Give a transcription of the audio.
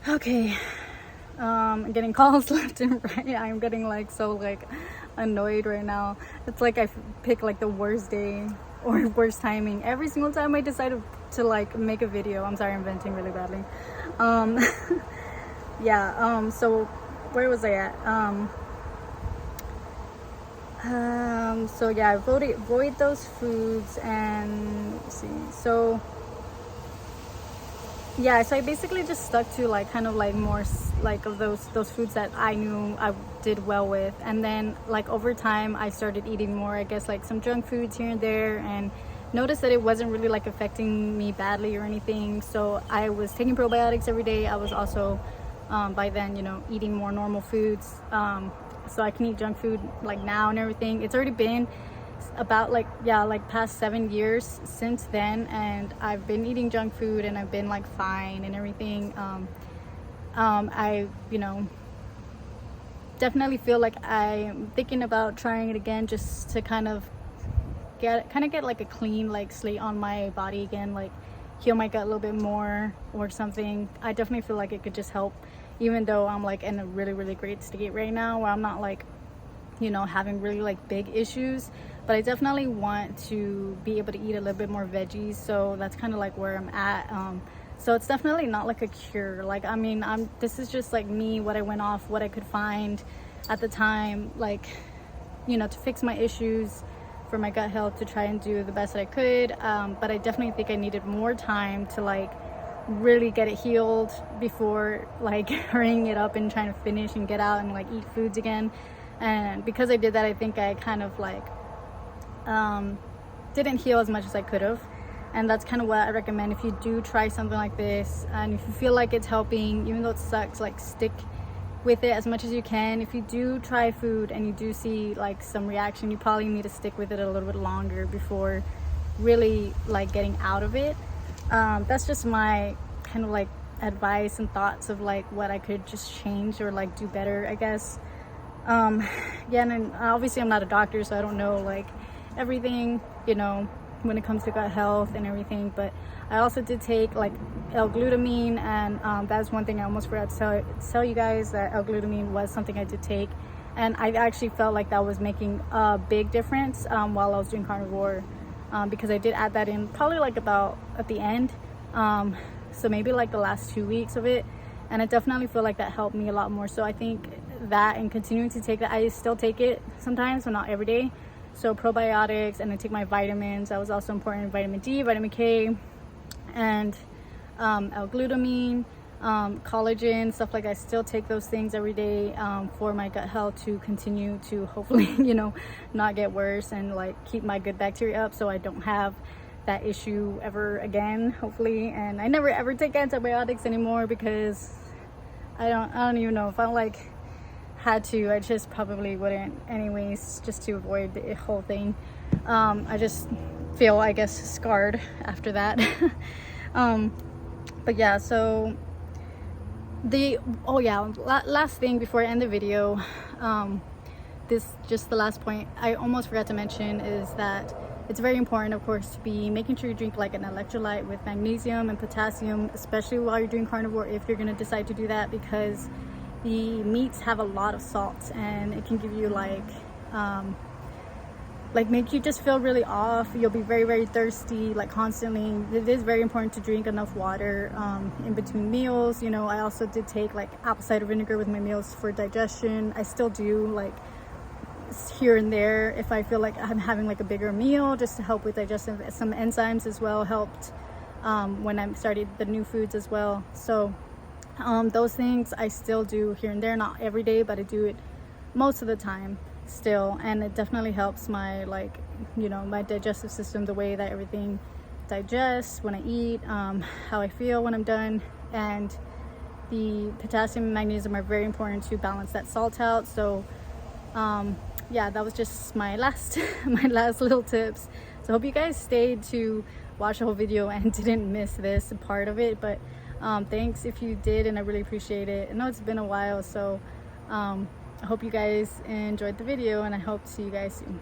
Okay, I'm getting calls left and right. I'm getting like so like annoyed right now. It's like I pick like the worst day or worst timing every single time I decide to like make a video. I'm sorry, I'm venting really badly. um yeah, so where was I at? So yeah, avoid those foods. And let's see, so yeah, so I basically just stuck to like kind of like more like of those foods that I knew I did well with. And then like over time I started eating more, I guess, like some junk foods here and there, and noticed that it wasn't really like affecting me badly or anything. So I was taking probiotics every day. I was also by then, you know, eating more normal foods, so I can eat junk food like now and everything. It's already been about like, yeah, like past 7 years since then, and I've been eating junk food and I've been like fine and everything. I, you know, definitely feel like I'm thinking about trying it again, just to kind of get like a clean like slate on my body again, like heal my gut a little bit more or something. I definitely feel like it could just help, even though I'm like in a really great state right now where I'm not like, you know, having really like big issues. But I definitely want to be able to eat a little bit more veggies, so that's kind of like where I'm at. So it's definitely not like a cure. Like, I mean, this is just like me, what I went off, what I could find at the time, like, you know, to fix my issues for my gut health, to try and do the best that I could. But I definitely think I needed more time to like really get it healed before like hurrying it up and trying to finish and get out and like eat foods again. And because I did that, I think I kind of like didn't heal as much as I could have. And that's kind of what I recommend if you do try something like this, and if you feel like it's helping, even though it sucks, like stick with it as much as you can. If you do try food and you do see like some reaction, you probably need to stick with it a little bit longer before really like getting out of it. That's just my kind of like advice and thoughts of like what I could just change or like do better, I guess. Yeah, and obviously I'm not a doctor, so I don't know like everything, you know, when it comes to gut health and everything. But I also did take like L-glutamine, and that's one thing I almost forgot to tell you guys, that L-glutamine was something I did take, and I actually felt like that was making a big difference while I was doing carnivore, because I did add that in probably like about at the end, so maybe like the last 2 weeks of it, and I definitely feel like that helped me a lot more. So I think that, and continuing to take that, I still take it sometimes but not every day. So probiotics, and I take my vitamins. That was also important: vitamin D, vitamin K, and L-glutamine, collagen, stuff like that. I still take those things every day for my gut health, to continue to hopefully, you know, not get worse, and like keep my good bacteria up so I don't have that issue ever again, hopefully. And I never ever take antibiotics anymore, because I don't even know if I like had to. I just probably wouldn't anyways, just to avoid the whole thing. I just feel, I guess, scarred after that. But yeah, so last thing before I end the video, this just the last point I almost forgot to mention is that it's very important, of course, to be making sure you drink like an electrolyte with magnesium and potassium, especially while you're doing carnivore, if you're going to decide to do that, because the meats have a lot of salt, and it can give you like make you just feel really off. You'll be very thirsty, like constantly. It is very important to drink enough water in between meals. You know, I also did take like apple cider vinegar with my meals for digestion. I still do, like here and there, if I feel like I'm having like a bigger meal, just to help with digestive. Some enzymes as well helped when I started the new foods as well. So those things I still do here and there, not every day, but I do it most of the time still, and it definitely helps my, like, you know, my digestive system, the way that everything digests when I eat, how I feel when I'm done. And the potassium and magnesium are very important to balance that salt out. So yeah, that was just my last my last little tips. So I hope you guys stayed to watch the whole video and didn't miss this part of it. But thanks if you did, and I really appreciate it. I know it's been a while, so I hope you guys enjoyed the video, and I hope to see you guys soon.